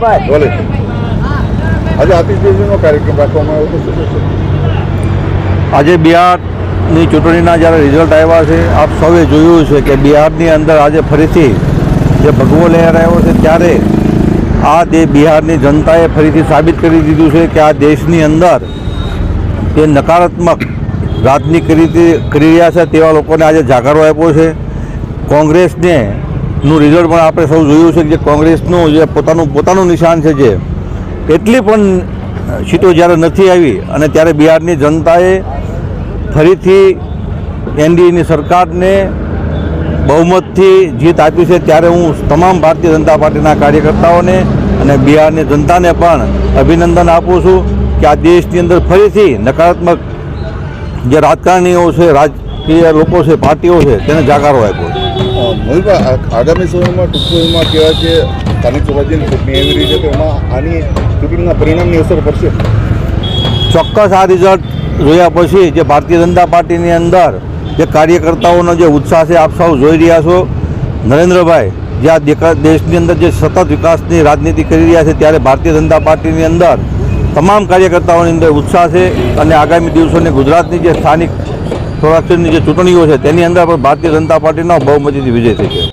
બોલે આજે આતિશબાજીનો કાર્યક્રમ રાખવામાં આવ્યો તો શું છે? આજે બિહારની ચૂંટણીના જ્યારે રિઝલ્ટ આવ્યા છે, આપ સૌએ જોયું છે કે બિહારની અંદર આજે ફરીથી જે ભગવો લહેરાયો છે, ત્યારે બિહારની જનતાએ ફરીથી સાબિત કરી દીધું છે કે આ દેશની અંદર જે નકારાત્મક રાજનીતિ કરી રહ્યા છે તેવા લોકોને આજે જાકારો આપ્યો છે. કોંગ્રેસને નું રિઝલ્ટ પણ આપણે સૌ જોયું છે કે જે કોંગ્રેસનું જે પોતાનું નિશાન છે, જે એટલી પણ સીટો જ્યારે નથી આવી અને ત્યારે બિહારની જનતાએ ફરીથી એનડીએની સરકારને બહુમતથી જીત આપી છે. ત્યારે હું તમામ ભારતીય જનતા પાર્ટીના કાર્યકર્તાઓને અને બિહારની જનતાને પણ અભિનંદન આપું છું કે આ દેશની અંદર ફરીથી નકારાત્મક જે રાજકારણીઓ છે, રાજકીય લોકો છે, પાર્ટીઓ છે, તેને જાકારો આપ્યો છે. મોહિતભાઈ, આગામી સમયમાં ટૂંક સમયમાં કહેવાય કે સ્થાનિક સ્વરાજ્યની ચૂંટણી આવી રહી છે, તો એમાં આની ચૂંટણીના પરિણામની અસર પડશે? ચોક્કસ આ રિઝલ્ટ જોયા પછી જે ભારતીય જનતા પાર્ટીની અંદર જે કાર્યકર્તાઓનો જે ઉત્સાહ છે, આપ સૌ જોઈ રહ્યા છો. નરેન્દ્રભાઈ જે આ દેશની અંદર જે સતત વિકાસની રાજનીતિ કરી રહ્યા છે, ત્યારે ભારતીય જનતા પાર્ટીની અંદર તમામ કાર્યકર્તાઓની અંદર ઉત્સાહ છે અને આગામી દિવસોની ગુજરાતની જે સ્થાનિક સ્વરાજ્યની જે ચૂંટણીઓ છે તેની અંદર પણ ભારતીય જનતા પાર્ટીનો બહુમતીથી વિજય થશે.